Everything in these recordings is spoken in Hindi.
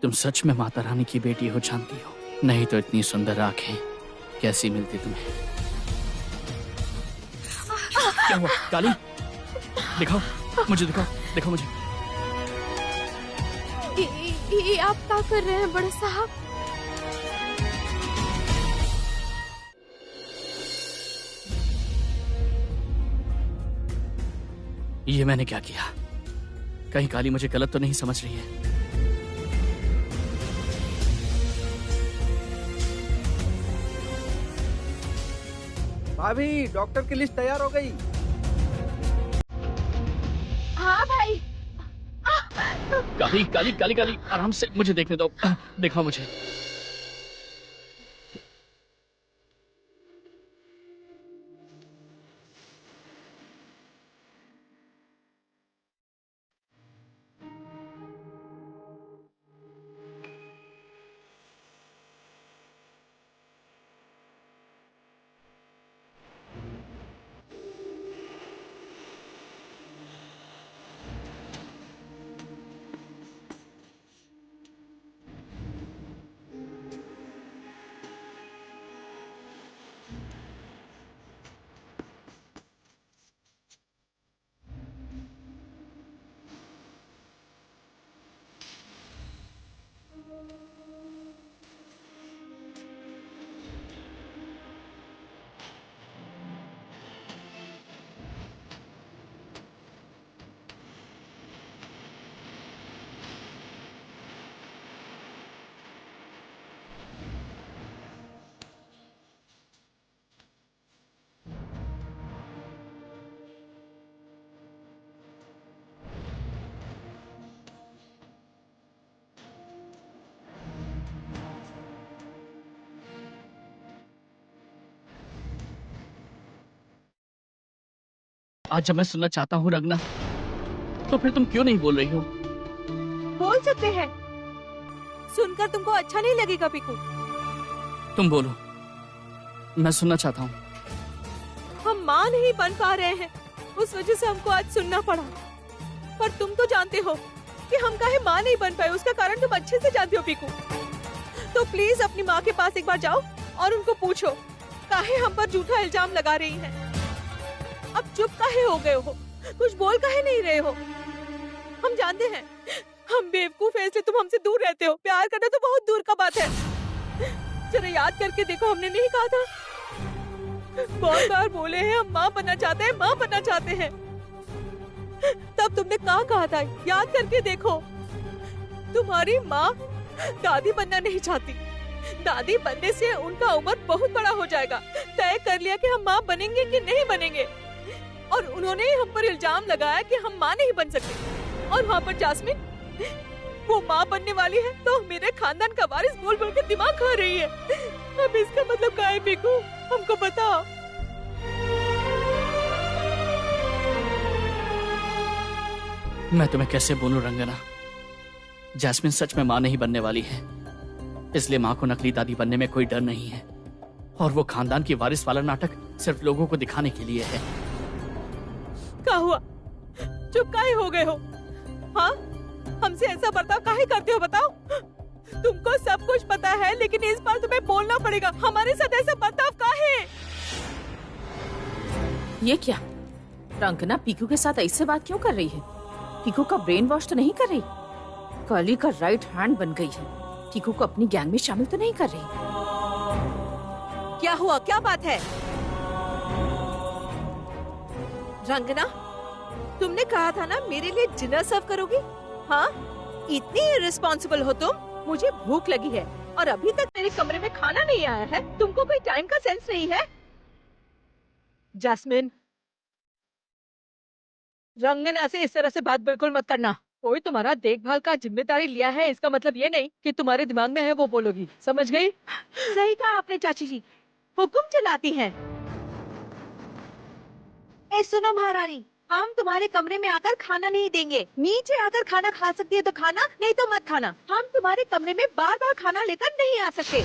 तुम सच में माता रानी की बेटी हो जानती हो, नहीं तो इतनी सुंदर आंखें कैसी मिलती तुम्हें? क्या हुआ काली? दिखाओ मुझे, दिखाओ मुझे। ये आप क्या कर रहे हैं बड़े साहब? ये मैंने क्या किया? कहीं काली मुझे गलत तो नहीं समझ रही है? भाभी, डॉक्टर की लिस्ट तैयार हो गई। हाँ भाई। काली काली काली काली, आराम से मुझे देखने दो। दिखाओ मुझे। आज जब मैं सुनना चाहता हूँ रंगना, तो फिर तुम क्यों नहीं बोल रही हो? बोल सकते हैं। सुनकर तुमको अच्छा नहीं लगेगा पीकू? तुम बोलो, मैं सुनना चाहता हूँ। हम माँ नहीं बन पा रहे हैं, उस वजह से हमको आज सुनना पड़ा। पर तुम तो जानते हो कि हम काहे माँ नहीं बन पाए, उसका कारण तुम अच्छे से जानते हो पीकू। तो प्लीज अपनी माँ के पास एक बार जाओ और उनको पूछो काहे हम पर झूठा इल्जाम लगा रही है। अब चुप काहे हो गए हो? कुछ बोल काहे नहीं रहे हो? हम जानते हैं हम बेवकूफ हैं, इसलिए तुम हमसे दूर रहते हो। प्यार करना तो बहुत दूर का बात है। जरा याद करके देखो, हमने नहीं कहा था? बहुत बार बोले हैं हम माँ बनना चाहते हैं, माँ बनना चाहते हैं। तब तुमने कहा था? याद करके देखो। तुम्हारी माँ दादी बनना नहीं चाहती। दादी बनने से उनका उम्र बहुत बड़ा हो जाएगा। तय कर लिया कि हम माँ बनेंगे कि नहीं बनेंगे, और उन्होंने हम पर इल्जाम लगाया कि हम माँ नहीं बन सकते। और वहाँ पर जास्मिन वो माँ बनने वाली है, तो मेरे खानदान का वारिस बोल बोल के दिमाग खा रही है। अब इसका मतलब क्या है पीकू? हमको बताओ। मैं तुम्हें कैसे बोलूं रंगना? जैस्मिन सच में माँ नहीं बनने वाली है, इसलिए माँ को नकली दादी बनने में कोई डर नहीं है। और वो खानदान की वारिस वाला नाटक सिर्फ लोगों को दिखाने के लिए है। क्या हुआ? चुप काहे हो गए हो? हाँ, हमसे ऐसा बर्ताव काहे करते हो बताओ? तुमको सब कुछ पता है, लेकिन इस बार तुम्हें बोलना पड़ेगा। हमारे साथ ऐसा बर्ताव काहे? ये क्या? रंगना पीकू के साथ ऐसे बात क्यों कर रही है? पीकू का ब्रेन वॉश तो नहीं कर रही? काली का राइट हैंड बन गई है। पीकू को अपनी गैंग में शामिल तो नहीं कर रही? क्या हुआ? क्या बात है? रंगना, तुमने कहा था ना मेरे लिए डिनर सर्व करोगी? हाँ, इतनी इररिस्पॉन्सिबल हो तुम? मुझे भूख लगी है और अभी तक मेरे कमरे में खाना नहीं आया है। तुमको कोई टाइम का सेंस नहीं है? जैस्मिन, रंगना से इस तरह से बात बिल्कुल मत करना। कोई तुम्हारा देखभाल का जिम्मेदारी लिया है, इसका मतलब ये नहीं कि तुम्हारे दिमाग में है वो बोलोगी। समझ गई? सही कहा आपने चाची जी, हुक्म चलाती हैं। ए सुनो महारानी, हम तुम्हारे कमरे में आकर खाना नहीं देंगे। नीचे आकर खाना खा सकती है तो खाना, नहीं तो मत खाना। हम तुम्हारे कमरे में बार बार खाना लेकर नहीं आ सकते।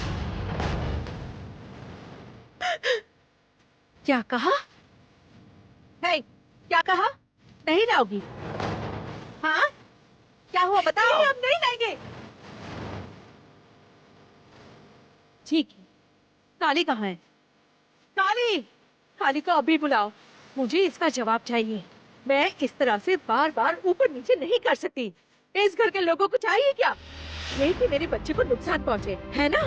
क्या कहा? है, क्या कहा? नहीं लाओगी? हाँ, क्या हुआ बताओ? नहीं, हम नहीं लाएंगे। ठीक है, काली कहाँ है? काली, काली को अभी बुलाओ, मुझे इसका जवाब चाहिए। मैं इस तरह से बार बार ऊपर नीचे नहीं कर सकती। इस घर के लोगों को चाहिए क्या? यही कि मेरे बच्चे को नुकसान पहुंचे, है ना?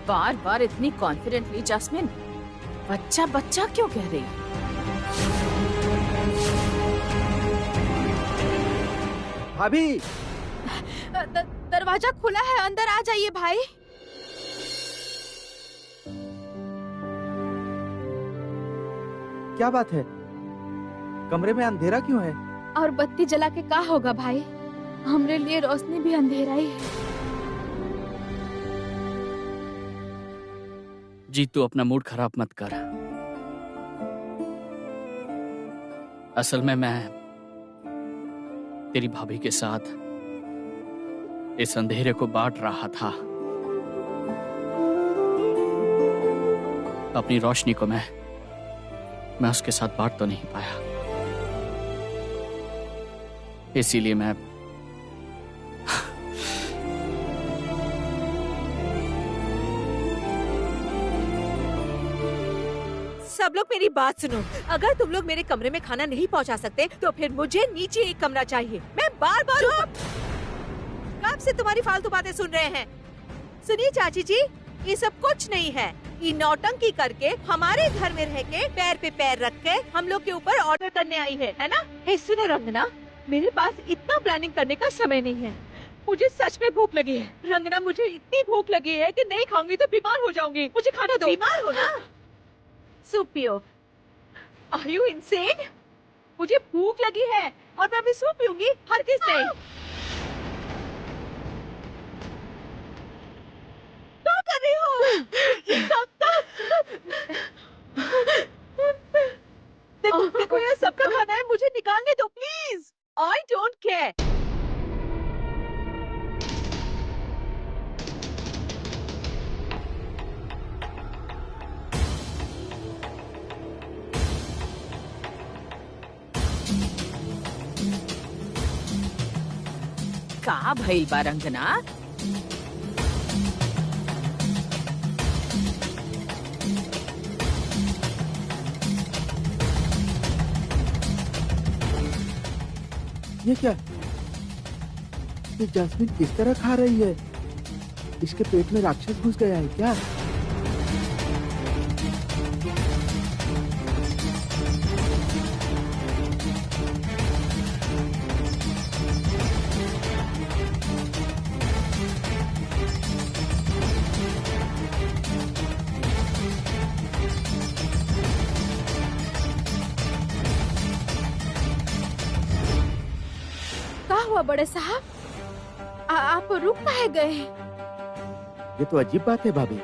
बार बार इतनी कॉन्फिडेंटली जैस्मिन बच्चा बच्चा क्यों कह रही है? भाभी, दरवाजा खुला है, अंदर आ जाइए भाई। क्या बात है? कमरे में अंधेरा क्यों है? और बत्ती जला के का होगा भाई, हमरे लिए रोशनी भी अंधेरा ही है। जी तू अपना मूड खराब मत कर। असल में मैं तेरी भाभी के साथ इस अंधेरे को बांट रहा था। अपनी रोशनी को मैं उसके साथ बांट तो नहीं पाया, इसीलिए मैं सब लोग मेरी बात सुनो। अगर तुम लोग मेरे कमरे में खाना नहीं पहुंचा सकते तो फिर मुझे नीचे एक कमरा चाहिए। मैं बार बार कब से तुम्हारी फालतू बातें सुन रहे हैं। सुनिए चाची जी, ये सब कुछ नहीं है। ये नौटंकी करके हमारे घर में रह के पैर पे पैर रख के हम लोग के ऊपर ऑर्डर करने आई है ना? हे सुनो रंजना, मेरे पास इतना प्लानिंग करने का समय नहीं है। मुझे सच में भूख लगी है रंजना, मुझे इतनी भूख लगी है कि नहीं खाऊंगी तो बीमार हो जाऊंगी। मुझे खाना दो। बीमार हो ना? सूप पियो। Are you insane? मुझे भूख लगी है और मैं अभी सूप पीऊंगी? हर किस नहीं। क्या कर रही हो? देखो ये सबका खाना है, मुझे निकालने दो प्लीज। I don't care. का भइल बा रंगना? ये क्या? ये जैस्मिन किस तरह खा रही है? इसके पेट में राक्षस घुस गया है क्या? बड़े साहब, आप रुक काहे गए? ये तो अजीब बात है भाभी।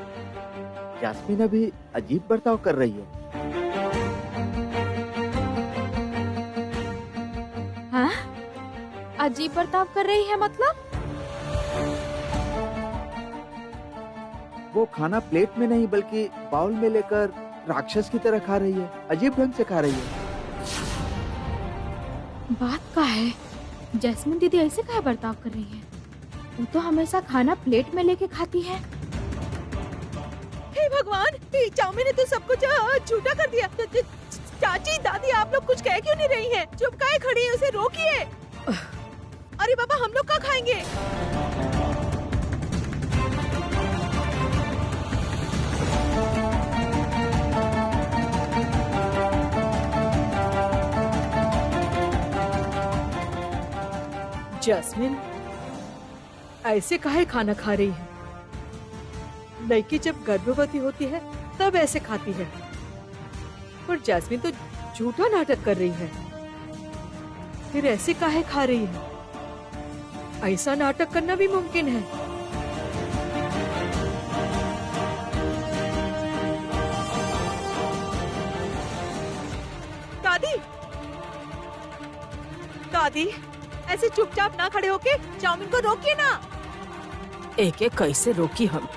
जैस्मिन अभी अजीब बर्ताव कर रही है। हाँ? अजीब बर्ताव कर रही है मतलब? वो खाना प्लेट में नहीं बल्कि बाउल में लेकर राक्षस की तरह खा रही है। अजीब ढंग से खा रही है। बात का है, जैस्मिन दीदी ऐसे काहे बर्ताव कर रही है? वो तो हमेशा खाना प्लेट में लेके खाती है। हे भगवान, चाउमीन ने तो सब कुछ झूठा कर दिया। चाची दादी आप लोग कुछ कह क्यों नहीं रही हैं? चुप काहे खड़ी हैं? उसे रोकिए। अरे बाबा, हम लोग क्या खाएंगे? जैस्मिन ऐसे काहे खाना खा रही है? लड़की जब गर्भवती होती है तब ऐसे खाती है, पर जैस्मिन तो झूठा नाटक कर रही है। फिर ऐसे काहे खा रही है? ऐसा नाटक करना भी मुमकिन है। दादी, दादी ऐसे चुपचाप ना खड़े होके चाउमीन को रोकिए ना। एक एक कैसे रोकी हम?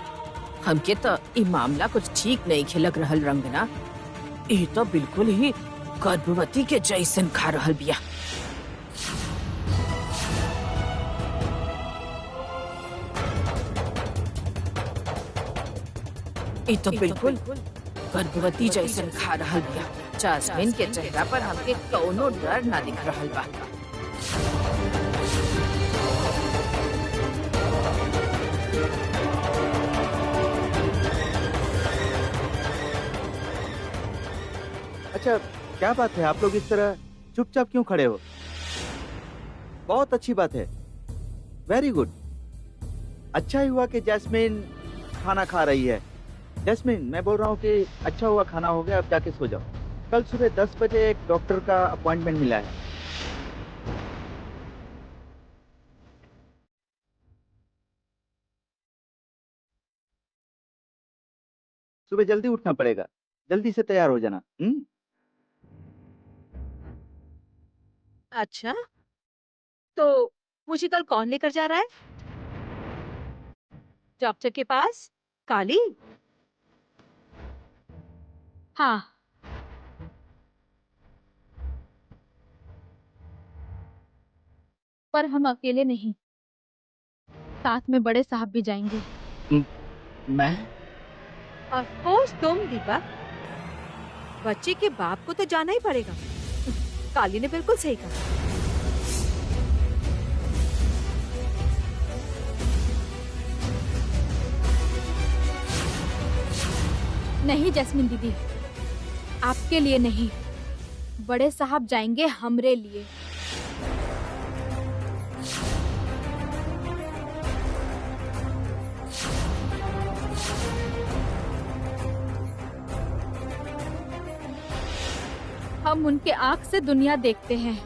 हमके तो ई मामला कुछ ठीक नहीं खिलक रहल रंगना। ये तो बिल्कुल ही गर्भवती के जैसन खा रहल बिया। ये तो बिल्कुल गर्भवती जैसन खा रहल बिया। जास्मिन के चेहरा पर हमके कौनो डर ना दिख रहल बा। अच्छा, क्या बात है, आप लोग इस तरह चुपचाप क्यों खड़े हो? बहुत अच्छी बात है, वेरी गुड। अच्छा ही हुआ कि जैस्मिन खाना खा रही है। जैस्मिन, मैं बोल रहा हूँ कि अच्छा हुआ खाना हो गया, अब जाके सो जाओ। कल सुबह 10 बजे एक डॉक्टर का अपॉइंटमेंट मिला है। सुबह जल्दी उठना पड़ेगा, जल्दी से तैयार हो जाना। अच्छा, तो मुझे कल कौन लेकर जा रहा है? डॉक्टर के पास? काली? हाँ, पर हम अकेले नहीं, साथ में बड़े साहब भी जाएंगे। मैं? ऑफ कोर्स तुम दीपक। बच्चे के बाप को तो जाना ही पड़ेगा। काली ने बिल्कुल सही कहा। नहीं जैस्मिन दीदी, आपके लिए नहीं, बड़े साहब जाएंगे हमरे लिए। हम उनके आँख से दुनिया देखते हैं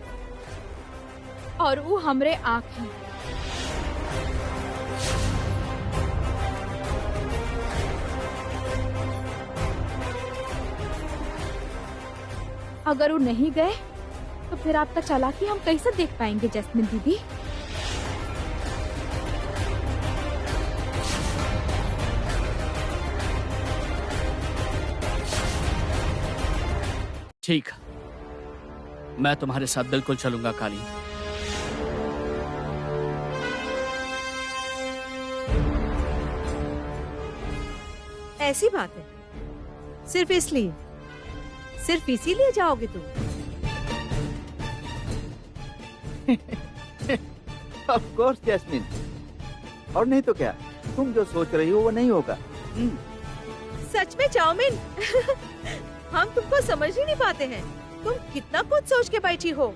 और वो हमरे आँख हैं। अगर वो नहीं गए तो फिर आपका चालाकी हम कैसे देख पाएंगे जैस्मिन दीदी? ठीक, मैं तुम्हारे साथ बिल्कुल चलूंगा काली। ऐसी बात है? सिर्फ इसलिए? सिर्फ इसीलिए जाओगे तुम? ऑफ कोर्स जैस्मिन, और नहीं तो क्या, तुम जो सोच रही हो वो नहीं होगा। सच में चाउमीन? हम तुमको समझ ही नहीं पाते हैं। तुम कितना कुछ सोच के बैठी हो।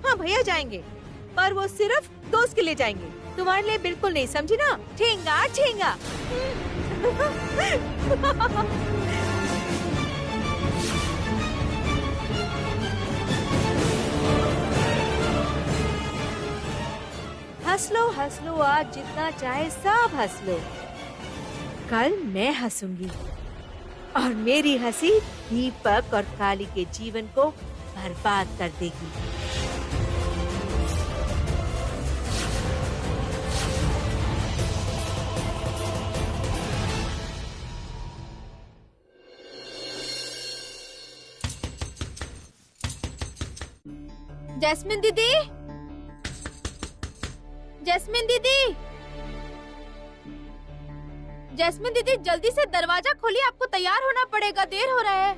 हाँ भैया जाएंगे, पर वो सिर्फ दोस्त के लिए जाएंगे, तुम्हारे लिए बिल्कुल नहीं, समझी ना? ठेंगा ठेंगा। हंस लो आज जितना चाहे सब हंस लो। कल मैं हंसूंगी और मेरी हंसी दीपक और काली के जीवन को बर्बाद कर देगी। जैस्मिन दीदी, जैस्मिन दीदी, जैस्मिन दीदी, जल्दी से दरवाजा खोलिए, आपको तैयार होना पड़ेगा, देर हो रहा है।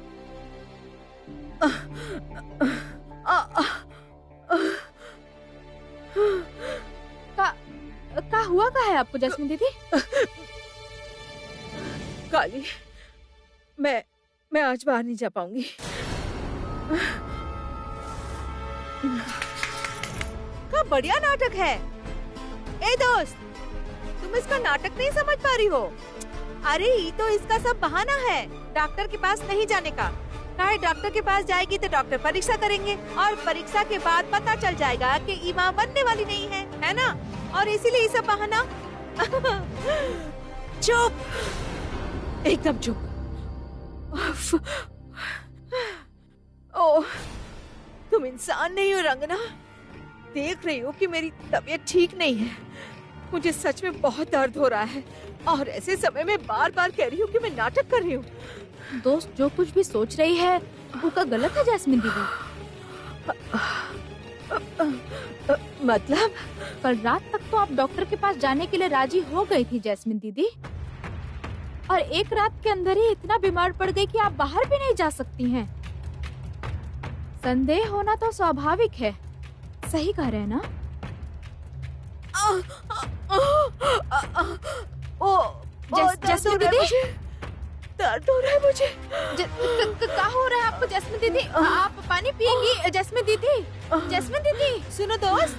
का हुआ क्या है आपको जैस्मिन दीदी? काली, मैं आज बाहर नहीं जा पाऊंगी। क्या बढ़िया नाटक है। ए दोस्त, तुम इसका नाटक नहीं समझ पा रही हो? अरे ये तो इसका सब बहाना है डॉक्टर के पास नहीं जाने का। काहे डॉक्टर के पास जाएगी तो डॉक्टर परीक्षा करेंगे और परीक्षा के बाद पता चल जाएगा कि ईमा बनने वाली नहीं है ना? और इसीलिए ये सब बहाना। चुप, एकदम चुप। ओह, तुम इंसान नहीं हो रंगना। देख रही हो कि मेरी तबीयत ठीक नहीं है। मुझे सच में बहुत दर्द हो रहा है और ऐसे समय में बार बार कह रही हूँ कि मैं नाटक कर रही हूँ। दोस्त जो कुछ भी सोच रही है वो का गलत है जैस्मिन दीदी। मतलब? कल रात तक तो आप डॉक्टर के पास जाने के लिए राजी हो गई थी जैस्मिन दीदी, और एक रात के अंदर ही इतना बीमार पड़ गई कि आप बाहर भी नहीं जा सकती हैं। संदेह होना तो स्वाभाविक है, सही कह रहे हैं ना? जैस्मिन दीदी, दर्द हो रहा है मुझे। क्या हो रहा है आपको जैस्मिन दीदी? आप पानी पिएंगी जैस्मिन दीदी? जैस्मिन दीदी सुनो दोस्त,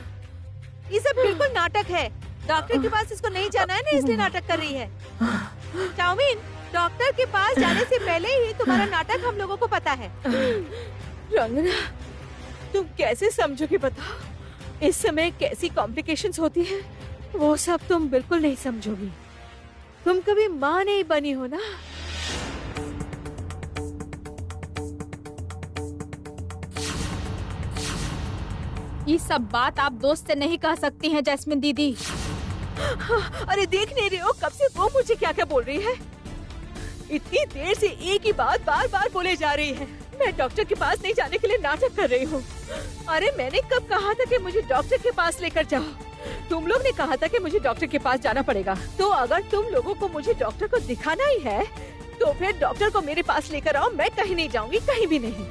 ये सब बिल्कुल नाटक है। डॉक्टर के पास इसको नहीं जाना है ना, इसलिए नाटक कर रही है। चाउमीन, डॉक्टर के पास जाने से पहले ही तुम्हारा नाटक हम लोगों को पता है। रंगना, तुम कैसे समझोगी बताओ? इस समय कैसी कॉम्प्लिकेशंस होती है वो सब तुम बिल्कुल नहीं समझोगी। तुम कभी माँ नहीं बनी हो ना। ये सब बात आप दोस्त से नहीं कह सकती हैं जैस्मिन दीदी। अरे देख नहीं रहे हो कब से वो मुझे क्या क्या बोल रही है? इतनी देर से एक ही बात बार बार बोले जा रही है। मैं डॉक्टर के पास नहीं जाने के लिए नाटक कर रही हूँ। अरे मैंने कब कहा था कि मुझे डॉक्टर के पास लेकर जाओ? तुम लोग ने कहा था कि मुझे डॉक्टर के पास जाना पड़ेगा। तो अगर तुम लोगों को मुझे डॉक्टर को दिखाना ही है तो फिर डॉक्टर को मेरे पास लेकर आओ। मैं कहीं नहीं जाऊंगी, कहीं भी नहीं।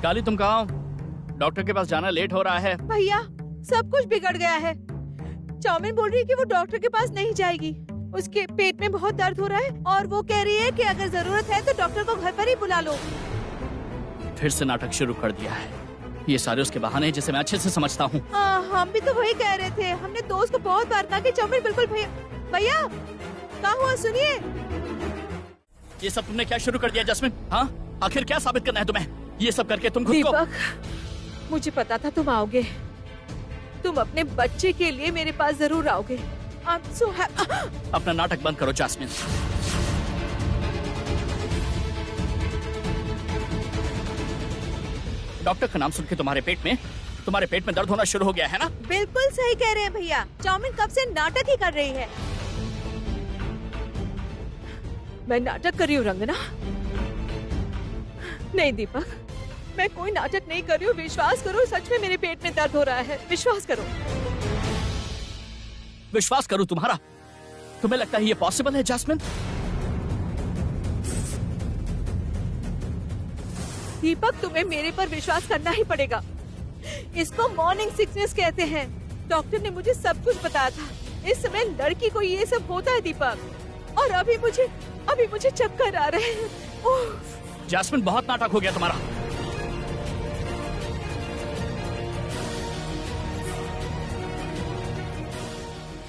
काली तुम कहाँ हो? डॉक्टर के पास जाना लेट हो रहा है। भैया सब कुछ बिगड़ गया है। चाउमीन बोल रही है कि वो डॉक्टर के पास नहीं जाएगी। उसके पेट में बहुत दर्द हो रहा है और वो कह रही है कि अगर जरूरत है तो डॉक्टर को घर पर ही बुला लो। फिर से नाटक शुरू कर दिया है। ये सारे उसके बहाने हैं जिसे मैं अच्छे से समझता हूँ। हम भी तो वही कह रहे थे। हमने दोस्त को बहुत बार कहा कि चाउमीन बिल्कुल भैया कहाँ हुआ सुनिए। ये सब तुमने क्या शुरू कर दिया जैस्मिन? हाँ, आखिर क्या साबित करना है तुम्हें? ये सब करके तुम खुद को। दीपक, मुझे पता था तुम आओगे। तुम अपने बच्चे के लिए मेरे पास जरूर आओगे। I'm so happy। अपना नाटक बंद करो जैस्मिन। डॉक्टर का नाम सुन के तुम्हारे पेट में दर्द होना शुरू हो गया है ना? बिल्कुल सही कह रहे हैं भैया। चाउमीन कब से नाटक ही कर रही है। मैं नाटक कर रही हूँ रंगना? नहीं दीपक, मैं कोई नाटक नहीं कर रही हूँ। विश्वास करो, सच में मेरे पेट में दर्द हो रहा है। विश्वास करो। विश्वास करूं तुम्हारा? तुम्हें लगता है ये पॉसिबल है जैस्मिन? दीपक, तुम्हें मेरे पर विश्वास करना ही पड़ेगा। इसको मॉर्निंग सिकनेस कहते हैं। डॉक्टर ने मुझे सब कुछ बताया था। इस समय लड़की को ये सब होता है दीपक। और अभी मुझे चक्कर आ रहे हैं। जैस्मिन, बहुत नाटक हो गया तुम्हारा।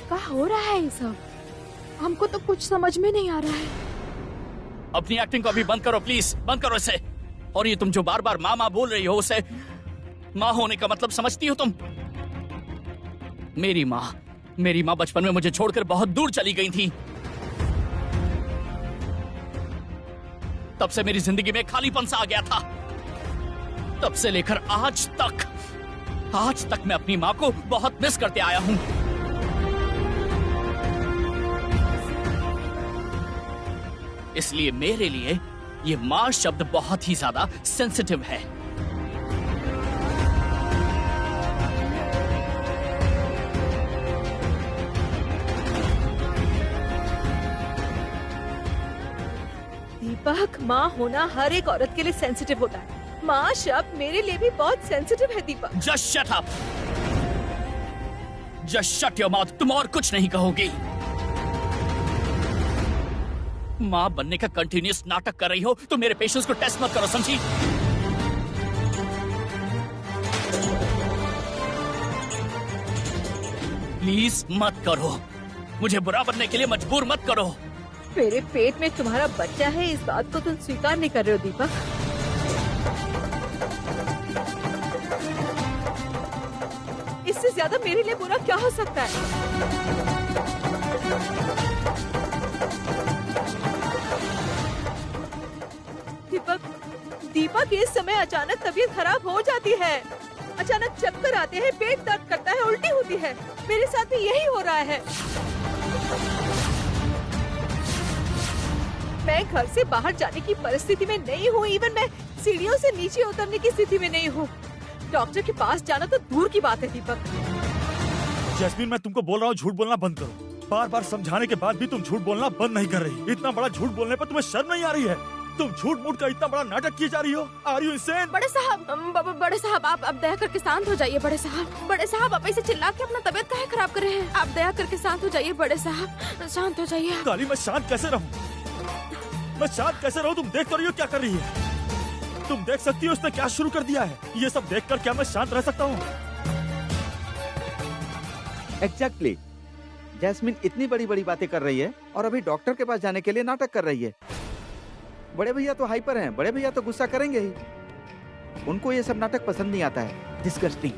क्या हो रहा है ये सब? हमको तो कुछ समझ में नहीं आ रहा है। अपनी एक्टिंग को अभी बंद करो प्लीज, बंद करो इसे। और ये तुम जो बार बार माँ माँ बोल रही हो, उसे माँ होने का मतलब समझती हो तुम? मेरी माँ बचपन में मुझे छोड़कर बहुत दूर चली गई थी। तब से मेरी जिंदगी में खालीपन सा आ गया था। तब से लेकर आज तक मैं अपनी माँ को बहुत मिस करते आया हूँ। इसलिए मेरे लिए ये माँ शब्द बहुत ही ज्यादा सेंसिटिव है। दीपक, माँ होना हर एक औरत के लिए सेंसिटिव होता है। माँ शब्द मेरे लिए भी बहुत सेंसिटिव है दीपक। Just shut up! Just shut your mouth! तुम और कुछ नहीं कहोगी। माँ बनने का कंटिन्यूस नाटक कर रही हो तो मेरे पेशेंस को टेस्ट मत करो, समझी? प्लीज मत करो। मुझे बुरा बनने के लिए मजबूर मत करो। मेरे पेट में तुम्हारा बच्चा है, इस बात को तुम स्वीकार नहीं कर रहे हो दीपक। इससे ज्यादा मेरे लिए बुरा क्या हो सकता है? दीपक, इस समय अचानक तबीयत खराब हो जाती है। अचानक चक्कर आते हैं, पेट दर्द करता है, उल्टी होती है। मेरे साथ भी यही हो रहा है। मैं घर से बाहर जाने की परिस्थिति में नहीं हूँ, इवन मैं सीढ़ियों से नीचे उतरने की स्थिति में नहीं हूँ। डॉक्टर के पास जाना तो दूर की बात है दीपक। जैस्मीन, मैं तुमको बोल रहा हूँ झूठ बोलना बंद करो। बार बार समझाने के बाद भी तुम झूठ बोलना बंद नहीं कर रही। इतना बड़ा झूठ बोलने पर तुम्हें शर्म नहीं आ रही है? तुम झूठ मूठ का इतना बड़ा नाटक किए जा रही हो। Are you insane? बड़े साहब आप दया करके शांत हो जाइए। बड़े साहब आप ऐसे चिल्ला के अपना तबीयत काहे खराब कर रहे हैं? आप दया करके शांत हो जाइए। बड़े साहब शांत हो जाइए। काली, मैं शांत कैसे रहूं? तुम देख तो रही हो क्या कर रही है? तुम देख सकती हो उसने क्या शुरू कर दिया है। ये सब देखकर क्या मैं शांत रह सकता हूँ? एग्जैक्टली। जैस्मिन इतनी बड़ी बड़ी बातें कर रही है और अभी डॉक्टर के पास जाने के लिए नाटक कर रही है। बड़े भैया तो हाइपर हैं, बड़े भैया तो गुस्सा करेंगे ही। उनको ये सब नाटक पसंद नहीं आता है। डिस्गस्टिंग।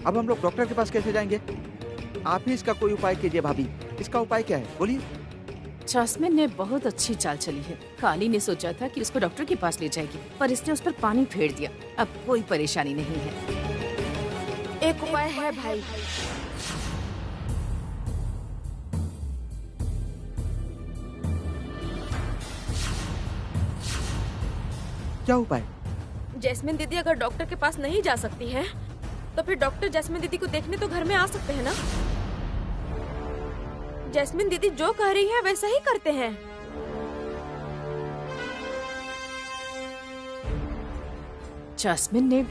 अब हम लोग डॉक्टर के पास कैसे जाएंगे? आप ही इसका कोई उपाय कीजिए भाभी। इसका उपाय क्या है, बोलिए। जैस्मिन ने बहुत अच्छी चाल चली है। काली ने सोचा था कि उसको डॉक्टर के पास ले जाएगी, पर इसने उस पर पानी फेर दिया। अब कोई परेशानी नहीं है। एक उपाय है भाई। क्या उपाय? जैस्मिन दीदी अगर डॉक्टर के पास नहीं जा सकती हैं, तो फिर डॉक्टर जैस्मिन दीदी को देखने तो घर में आ सकते हैं ना। जैस्मिन दीदी जो कह रही है वैसा ही करते हैं। जैस्मिन ने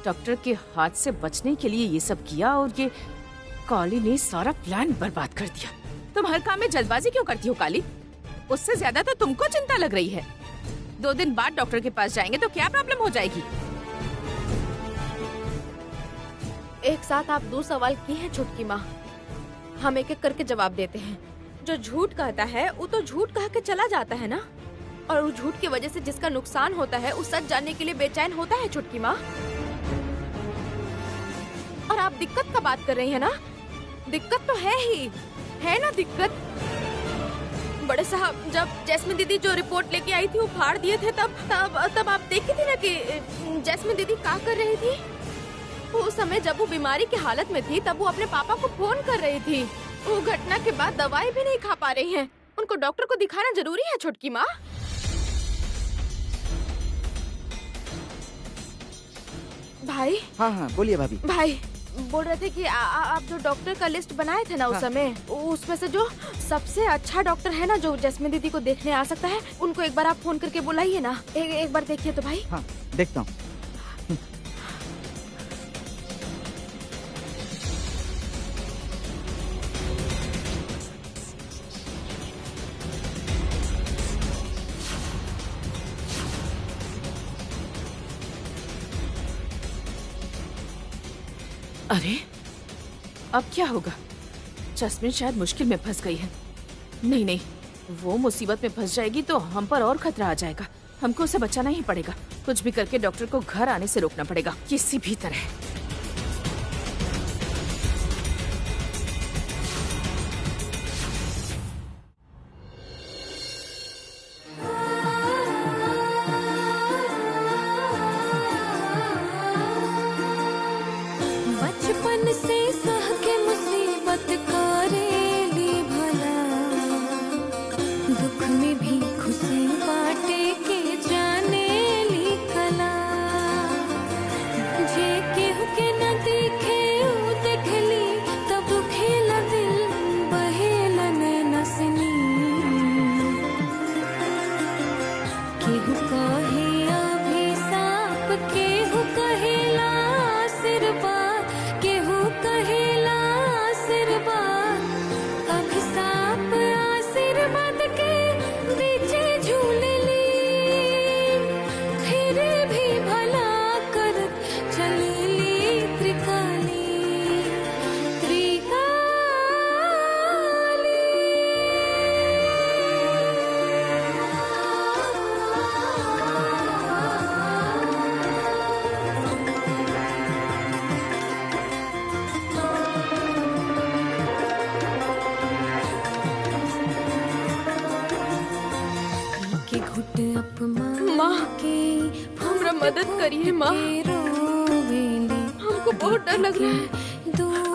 डॉक्टर के हाथ से बचने के लिए ये सब किया और ये काली ने सारा प्लान बर्बाद कर दिया। तुम हर काम में जल्दबाजी क्यों करती हो काली? उससे ज्यादा तो तुमको चिंता लग रही है। 2 दिन बाद डॉक्टर के पास जाएंगे तो क्या प्रॉब्लम हो जाएगी? एक साथ आप 2 सवाल किए हैं छुटकी माँ। हम एक एक करके जवाब देते हैं। जो झूठ कहता है वो तो झूठ कह के चला जाता है ना, और उस झूठ की वजह से जिसका नुकसान होता है उस सच जानने के लिए बेचैन होता है छुटकी माँ। और आप दिक्कत का बात कर रही है ना? दिक्कत तो है ही है ना दिक्कत। बड़े साहब, जब जैस्मिन दीदी जो रिपोर्ट लेके आई थी वो फाड़ दिए थे, तब आप देखी थी ना कि जैस्मिन दीदी क्या कर रही थी। उस समय जब वो बीमारी की हालत में थी तब वो अपने पापा को फोन कर रही थी। वो घटना के बाद दवाई भी नहीं खा पा रही हैं। उनको डॉक्टर को दिखाना जरूरी है छोटकी माँ। भाई। हाँ बोलिए भाभी। भाई बोल रहे थे कि आप जो डॉक्टर का लिस्ट बनाए थे ना उस समय, उसमें से जो सबसे अच्छा डॉक्टर है ना जो जैस्मिन दीदी को देखने आ सकता है, उनको एक बार आप फोन करके बुलाइए ना। एक बार देखिए तो भाई। हाँ देखता हूँ। अरे अब क्या होगा? जैस्मिन शायद मुश्किल में फंस गई है। नहीं, वो मुसीबत में फंस जाएगी तो हम पर और खतरा आ जाएगा। हमको उसे बचाना ही पड़ेगा। कुछ भी करके डॉक्टर को घर आने से रोकना पड़ेगा, किसी भी तरह। बचपन से सह के मुसीबत करेली भला, दुख में भी खुशी बाटे के जाने ली कला। जे केहू के न दिखे ऊ देखली तब खेला दिल बहेला नैना से नीर। केहू कहे अभिशाप, केहू कहेला आशीर्वाद, केहू कहेला आशीर्वाद। अभिशाप आशीर्वाद के बीचे झूलेली, फिर भी भला कर चलेली त्रिकाली। के घुट अपमान माँ, के हमरा मदद करिए माँ। रोवेली। हमको बहुत डर लग रहा है।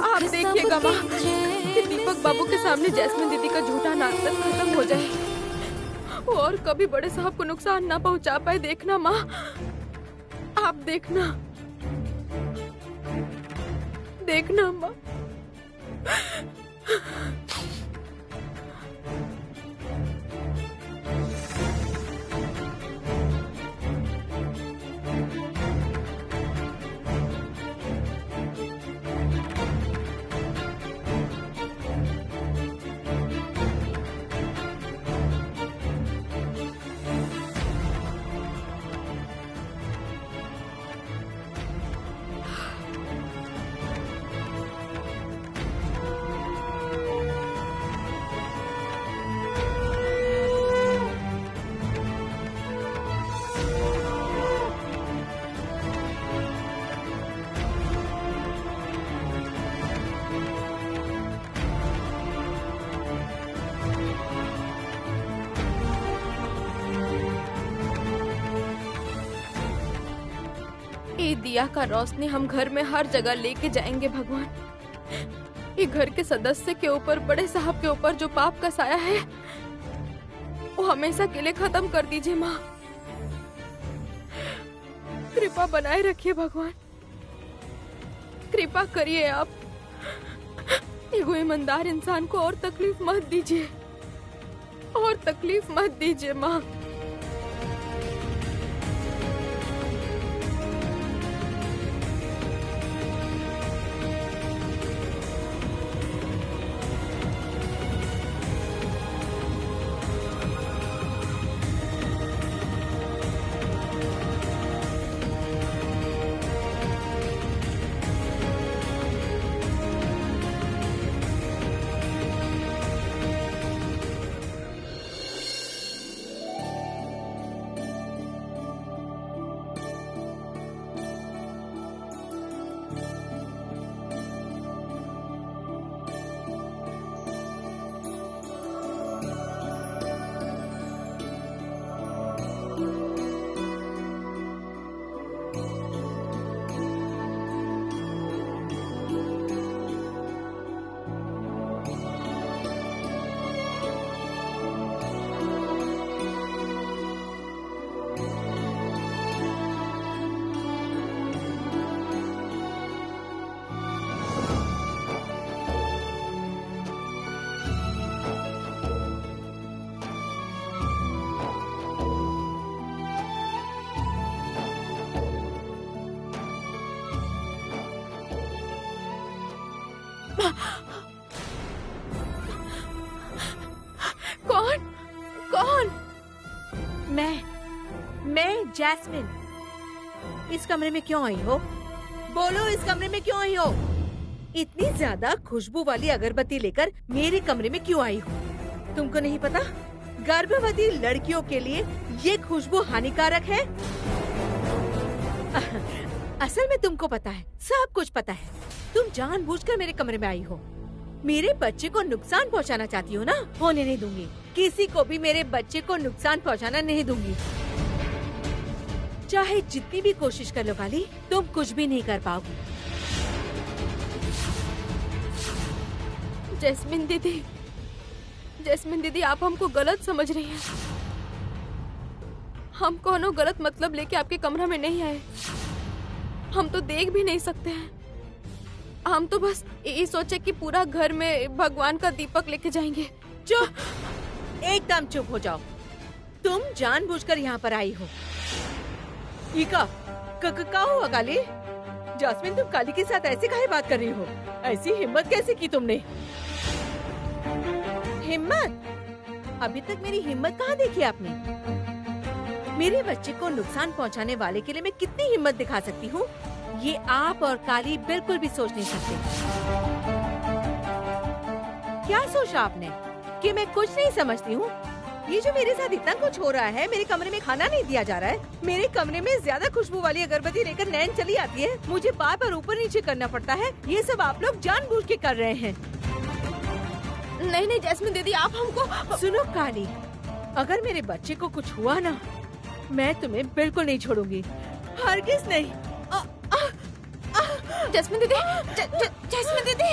आप देखिएगा माँ कि दीपक बाबू के सामने जैस्मिन दीदी का झूठा नाटक खत्म हो जाए। वो और कभी बड़े साहब को नुकसान ना पहुंचा पाए। देखना माँ, आप देखना, देखना माँ। ये दिया का रोशनी हम घर में हर जगह लेके जाएंगे भगवान। ये घर के सदस्य के ऊपर, बड़े साहब के ऊपर जो पाप का साया है वो हमेशा के लिए खत्म कर दीजिए माँ। कृपा बनाए रखिए भगवान, कृपा करिए आप। एगो ईमानदार इंसान को और तकलीफ मत दीजिए, और तकलीफ मत दीजिए माँ। कौन कौन? मैं जैस्मिन। इस कमरे में क्यों आई हो? बोलो, इस कमरे में क्यों आई हो? इतनी ज्यादा खुशबू वाली अगरबत्ती लेकर मेरे कमरे में क्यों आई हो? तुमको नहीं पता गर्भवती लड़कियों के लिए ये खुशबू हानिकारक है? असल में तुमको पता है, सब कुछ पता है। तुम जानबूझकर मेरे कमरे में आई हो। मेरे बच्चे को नुकसान पहुंचाना चाहती हो ना? होने नहीं दूंगी। किसी को भी मेरे बच्चे को नुकसान पहुंचाना नहीं दूंगी। चाहे जितनी भी कोशिश कर लो काली, तुम कुछ भी नहीं कर पाओगी। जैस्मिन दीदी, जैस्मिन दीदी, आप हमको गलत समझ रही हैं। हम कोनो गलत मतलब लेके आपके कमरा में नहीं आए। हम तो देख भी नहीं सकते हैं। हम तो बस ये सोचे कि पूरा घर में भगवान का दीपक लेके जाएंगे। चुप, एकदम चुप हो जाओ। तुम जानबूझकर यहाँ पर आई हो। इका, का हुआ काली? जैस्मिन, तुम काली के साथ ऐसे काहे बात कर रही हो? ऐसी हिम्मत कैसे की तुमने? हिम्मत? अभी तक मेरी हिम्मत कहाँ देखी आपने? मेरे बच्चे को नुकसान पहुँचाने वाले के लिए मैं कितनी हिम्मत दिखा सकती हूँ, ये आप और काली बिल्कुल भी सोच नहीं सकते। क्या सोचा आपने कि मैं कुछ नहीं समझती हूँ? ये जो मेरे साथ इतना कुछ हो रहा है, मेरे कमरे में खाना नहीं दिया जा रहा है, मेरे कमरे में ज्यादा खुशबू वाली अगरबत्ती लेकर नैन चली आती है, मुझे बार बार ऊपर नीचे करना पड़ता है, ये सब आप लोग जानबूझ के कर रहे हैं। नहीं नहीं जैस्मिन दीदी, आप हमको सुनो काली, अगर मेरे बच्चे को कुछ हुआ ना, मैं तुम्हें बिल्कुल नहीं छोड़ूंगी, हरगिज नहीं। जैस्मिन दीदी, जैस्मिन दीदी,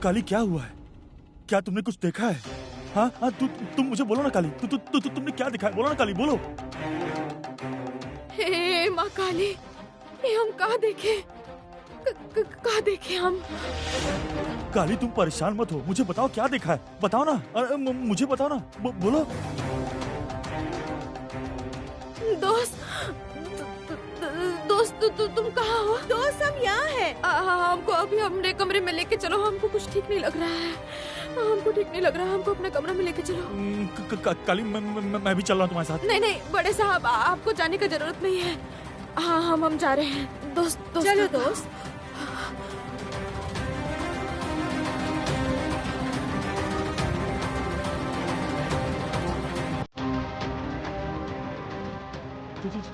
काली क्या हुआ है? क्या तुमने कुछ देखा है? हाँ हाँ, तुम मुझे बोलो ना काली, तुमने क्या देखा है? बोलो ना काली, बोलो। हे माँ काली, ये हम कहाँ देखे? कहाँ देखे हम? काली तुम परेशान मत हो, मुझे बताओ क्या देखा है, बताओ ना। मुझे बताओ ना, बोलो। दोस्त, तुम कहाँ हो? दोस्त हम यहाँ हैं। हमको अभी हमरे कमरे में लेके चलो, हमको कुछ ठीक नहीं लग रहा है, हमको ठीक नहीं लग रहा है, हमको अपने कमरे में लेके चलो। काली मैं भी चल रहा हूँ तुम्हारे साथ। नहीं, बड़े साहब आपको जाने की जरूरत नहीं है। हाँ हम जा रहे हैं। दोस्त चलो दोस्त।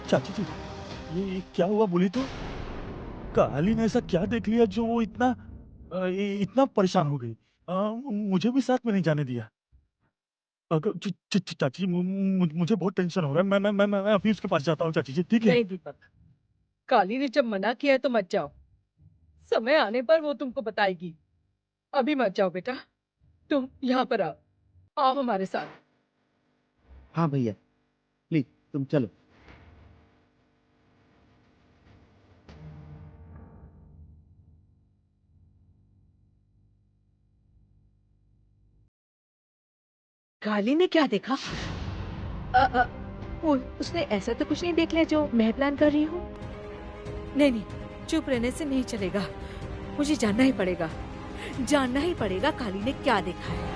चाची जी, ये क्या हुआ बोली तो? काली ने ऐसा क्या देख लिया जो वो इतना परेशान हो गई? मुझे भी साथ में नहीं जाने दिया। चाची मुझे बहुत टेंशन हो रहा है। मैं अभी उसके पास जाता हूँ चाची जी, ठीक है? नहीं दीपक, काली ने जब मना किया है तो मत जाओ, समय आने पर वो तुमको बताएगी। अभी मत जाओ बेटा, तुम यहाँ पर आओ हमारे साथ। हाँ भैया, प्लीज तुम चलो। काली ने क्या देखा? उसने ऐसा तो कुछ नहीं देख लिया जो मैं प्लान कर रही हूँ। नहीं, चुप रहने से नहीं चलेगा, मुझे जानना ही पड़ेगा काली ने क्या देखा है।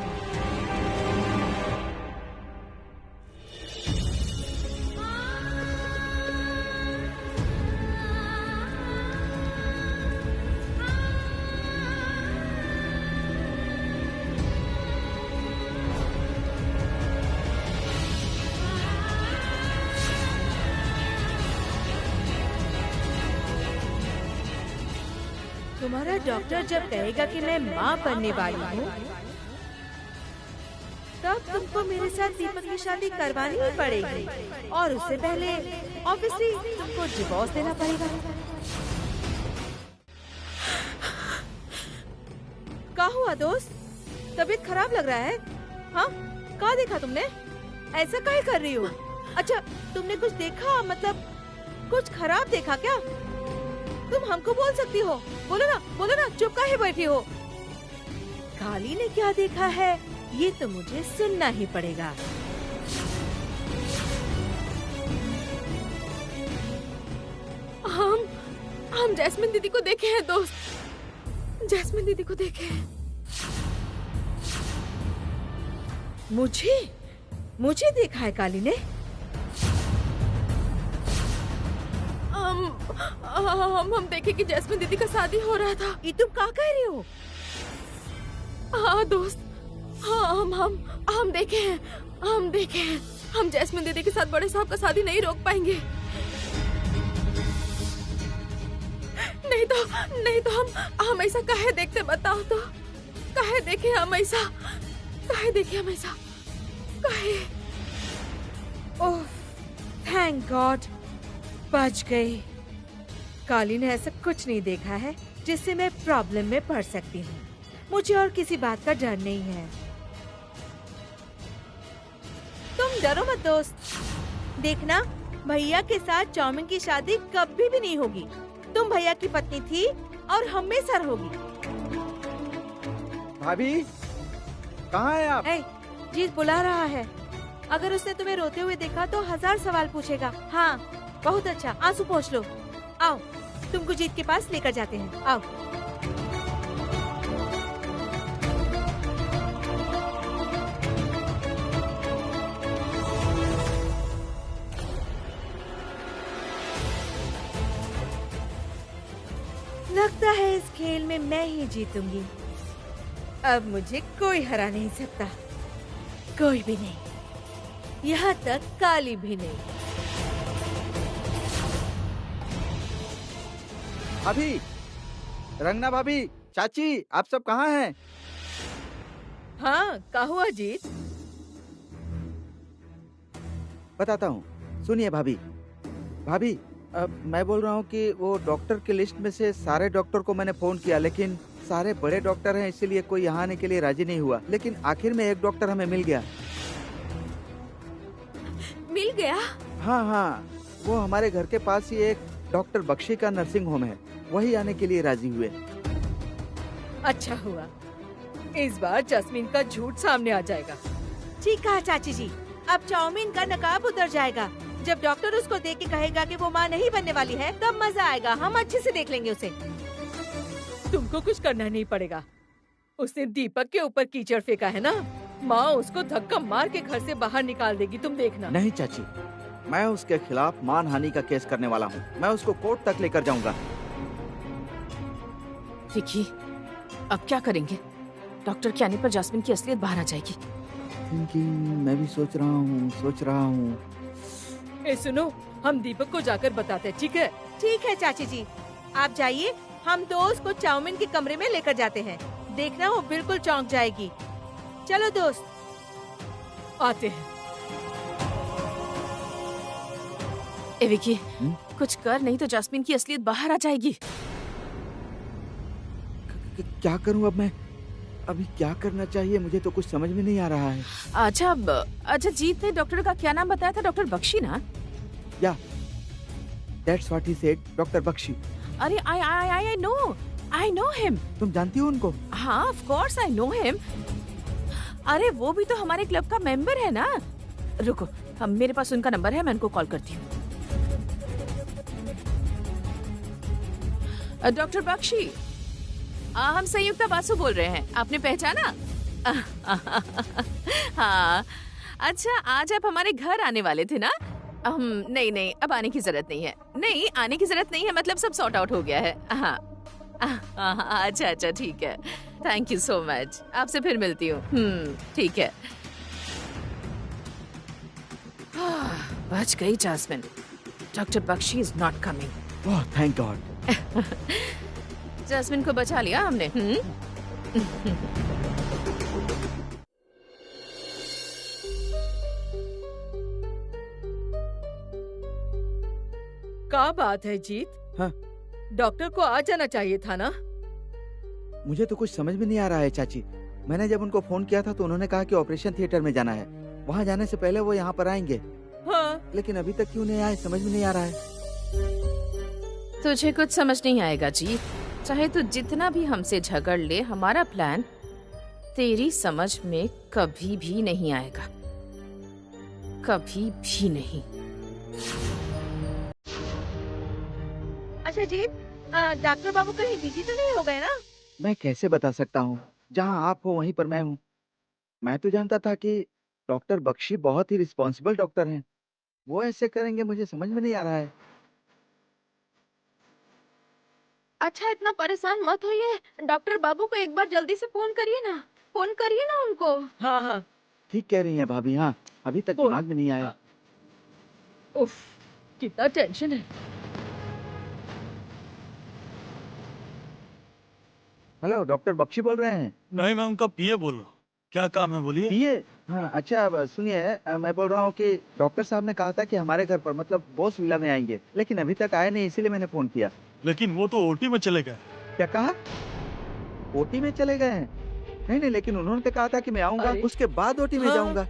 तुम्हारा डॉक्टर जब कहेगा कि मैं माँ बनने वाली हूँ, तब तुमको मेरे साथ दीपक की शादी करवानी ही पड़ेगी, और उससे पहले ऑब्वियसली तुमको डिवोर्स देना पड़ेगा। क्या हुआ दोस्त, तबीयत खराब लग रहा है? हाँ, क्या देखा तुमने? ऐसा काहे कर रही हो? अच्छा, तुमने कुछ देखा, मतलब कुछ खराब देखा क्या? तुम हमको बोल सकती हो, बोलो ना, चुप काहे बैठी हो? काली ने क्या देखा है ये तो मुझे सुनना ही पड़ेगा। हम जैस्मिन दीदी को देखे हैं दोस्त, जैस्मिन दीदी को देखे हैं। मुझे देखा है काली ने? हम देखे कि जैस्मिन दीदी का शादी हो रहा था। ये तुम क्या कह रही हो? हाँ दोस्त, हाँ हम देखे हैं, हम जैस्मिन दीदी के साथ बड़े साहब का शादी नहीं रोक पाएंगे। नहीं तो हम ऐसा काहे देखते, बताओ तो? काहे देखे हम ऐसा? ओह, थैंक गॉड, बच गई। काली ने ऐसा कुछ नहीं देखा है जिससे मैं प्रॉब्लम में पड़ सकती हूँ। मुझे और किसी बात का डर नहीं है। तुम डरो मत दोस्त, देखना भैया के साथ चाउमिन की शादी कभी भी नहीं होगी। तुम भैया की पत्नी थी और हमेशा रहोगी। भाभी, कहाँ है आप? जीत बुला रहा है। अगर उसने तुम्हें रोते हुए देखा तो 1000 सवाल पूछेगा। हाँ, बहुत अच्छा, आंसू पोंछ लो। आओ, तुमको जीत के पास लेकर जाते हैं, आओ। लगता है इस खेल में मैं ही जीतूंगी। अब मुझे कोई हरा नहीं सकता, कोई भी नहीं, यहाँ तक काली भी नहीं। भाभी, रंगना भाभी, चाची, आप सब कहाँ हैं? हाँ, क्या हुआ जीत? बताता हूँ, सुनिए भाभी। मैं बोल रहा हूँ कि वो डॉक्टर की लिस्ट में से सारे डॉक्टर को मैंने फोन किया, लेकिन सारे बड़े डॉक्टर हैं, इसीलिए कोई यहाँ आने के लिए राजी नहीं हुआ, लेकिन आखिर में एक डॉक्टर हमें मिल गया। मिल गया? हाँ हाँ, वो हमारे घर के पास ही एक डॉक्टर बख्शी का नर्सिंग होम है, वही आने के लिए राजी हुए। अच्छा हुआ, इस बार जैस्मिन का झूठ सामने आ जाएगा। ठीक कहा चाची जी, अब चाउमीन का नकाब उतर जाएगा। जब डॉक्टर उसको देख के कहेगा कि वो माँ नहीं बनने वाली है, तब मजा आएगा। हम अच्छे से देख लेंगे उसे। तुमको कुछ करना नहीं पड़ेगा। उसने दीपक के ऊपर कीचड़ फेंका है ना, माँ उसको धक्का मार के घर से बाहर निकाल देगी, तुम देखना। नहीं चाची, मैं उसके खिलाफ मानहानि का केस करने वाला हूँ। मैं उसको कोर्ट तक लेकर जाऊंगा। विकी, अब क्या करेंगे? डॉक्टर के आने पर जैस्मिन की असलियत बाहर आ जाएगी। मैं भी सोच रहा हूँ। ए सुनो, हम दीपक को जाकर बताते हैं, ठीक है? ठीक है चाची जी, आप जाइए, हम दोस्त को चाउमीन के कमरे में लेकर जाते हैं। देखना वो बिल्कुल चौंक जाएगी। चलो दोस्त, आते हैं। ए विकी, कुछ कर, नहीं तो जैस्मिन की असलियत बाहर आ जाएगी। क्या करूँ अब मैं? अभी क्या करना चाहिए? मुझे तो कुछ समझ में नहीं आ रहा है। अच्छा जीत ने डॉक्टर का क्या नाम बताया था? डॉक्टर बख्शी ना? या that's what he said, doctor Bakshi. अरे आई नो हिम। तुम जानती हो उनको? हाँ, of course I know him. अरे वो भी तो हमारे क्लब का मेंबर है ना। रुको, मेरे पास उनका नंबर है, मैं उनको कॉल करती हूँ। डॉक्टर बख्शी, हम संयुक्ता बासु बोल रहे हैं, आपने पहचाना? हाँ, अच्छा आज आप हमारे घर आने वाले थे ना? नहीं, अब आने की जरूरत नहीं है। नहीं, आने की जरूरत नहीं है, मतलब सब सॉर्ट आउट हो गया है। हाँ, अच्छा ठीक है, थैंक यू सो मच। आपसे फिर मिलती हूँ। ठीक है। बच गई Jasmine. Doctor Bakshi is not coming. Oh thank God. Jasmine को बचा लिया हमने। क्या बात है जीत? हाँ? डॉक्टर को आ जाना चाहिए था ना? मुझे तो कुछ समझ में नहीं आ रहा है चाची। मैंने जब उनको फोन किया था तो उन्होंने कहा कि ऑपरेशन थिएटर में जाना है, वहाँ जाने से पहले वो यहाँ पर आएंगे। हाँ? लेकिन अभी तक क्यों नहीं आए, समझ में नहीं आ रहा है। तुझे कुछ समझ नहीं आएगा जीत। चाहे तू जितना भी हमसे झगड़ ले, हमारा प्लान तेरी समझ में कभी भी नहीं आएगा, कभी भी नहीं। अच्छा जी, डॉक्टर बाबू कहीं बिजी तो नहीं हो गए ना? मैं कैसे बता सकता हूँ, जहाँ आप हो वहीं पर मैं हूँ। मैं तो जानता था कि डॉक्टर बख्शी बहुत ही रिस्पॉन्सिबल डॉक्टर हैं, वो ऐसे करेंगे, मुझे समझ में नहीं आ रहा है। अच्छा इतना परेशान मत होइए, डॉक्टर बाबू को एक बार जल्दी से फोन करिए ना उनको। हाँ। ठीक कह रही हैं भाभी। हाँ, अभी तक दिमाग में नहीं आया। उफ, कितना टेंशन है। हेलो, डॉक्टर बख्शी बोल रहे हैं? नहीं, मैं उनका पीए बोल रहा हूँ। क्या काम है, बोलिए। पीए? हाँ, अच्छा अब सुनिए, मैं बोल रहा हूँ कि डॉक्टर साहब ने कहा था कि हमारे घर पर, मतलब बॉस विला में आएंगे, लेकिन अभी तक आए नहीं, इसीलिए मैंने फोन किया। लेकिन वो तो ओटी में चले गए। क्या कहा? ओटी में चले गए हैं? नहीं, लेकिन उन्होंने तो कहा था कि मैं आऊंगा, उसके बाद ओटी में जाऊंगा।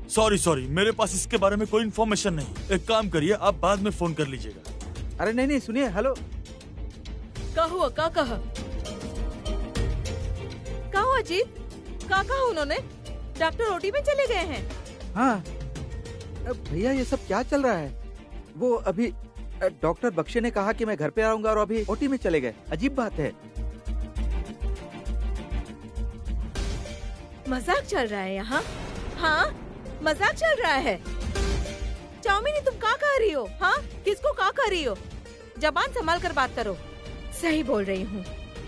सॉरी, मेरे पास इसके बारे में कोई इन्फॉर्मेशन नहीं। एक काम करिए, आप बाद में फोन कर लीजिएगा। अरे नहीं, सुनिए। हेलो, क्या हुआ? क्या कहा? क्या हुआ जीत? क्या कहा उन्होंने? डॉक्टर ओटी में चले गए हैं? हाँ भैया, ये सब क्या चल रहा है? वो अभी डॉक्टर बख्शी ने कहा कि मैं घर पे आऊंगा और अभी ओटी में चले गए। अजीब बात है। मजाक चल रहा है यहाँ? हाँ, मजाक चल रहा है। चाउमीनी, तुम क्या कह रही हो? हाँ, किसको क्या कह रही हो? जबान संभाल कर बात करो। सही बोल रही हूँ।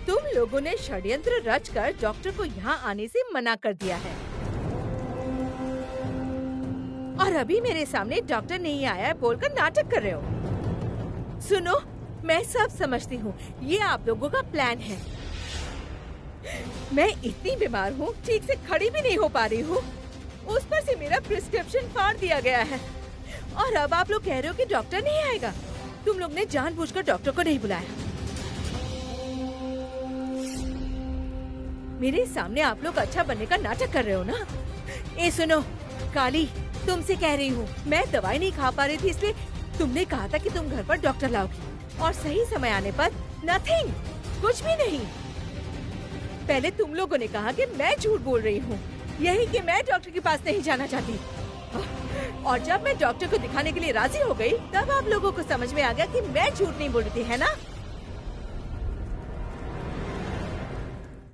तुम लोगों ने षड्यंत्र रचकर डॉक्टर को यहाँ आने से मना कर दिया है, और अभी मेरे सामने डॉक्टर नहीं आया बोलकर नाटक कर रहे हो। सुनो, मैं सब समझती हूँ, ये आप लोगों का प्लान है। मैं इतनी बीमार हूँ, ठीक से खड़ी भी नहीं हो पा रही हूँ, उस पर से मेरा प्रिस्क्रिप्शन फाड़ दिया गया है, और अब आप लोग कह रहे हो कि डॉक्टर नहीं आएगा। तुम लोग ने जानबूझकर डॉक्टर को नहीं बुलाया। मेरे सामने आप लोग अच्छा बनने का नाटक कर रहे हो ना। ए सुनो काली, तुमसे कह रही हूँ, मैं दवाई नहीं खा पा रही थी इसलिए तुमने कहा था कि तुम घर पर डॉक्टर लाओगी, और सही समय आने पर नथिंग, कुछ भी नहीं। पहले तुम लोगों ने कहा कि मैं झूठ बोल रही हूँ, यही कि मैं डॉक्टर के पास नहीं जाना चाहती, और जब मैं डॉक्टर को दिखाने के लिए राजी हो गई तब आप लोगों को समझ में आ गया कि मैं झूठ नहीं बोल रही थी, है ना?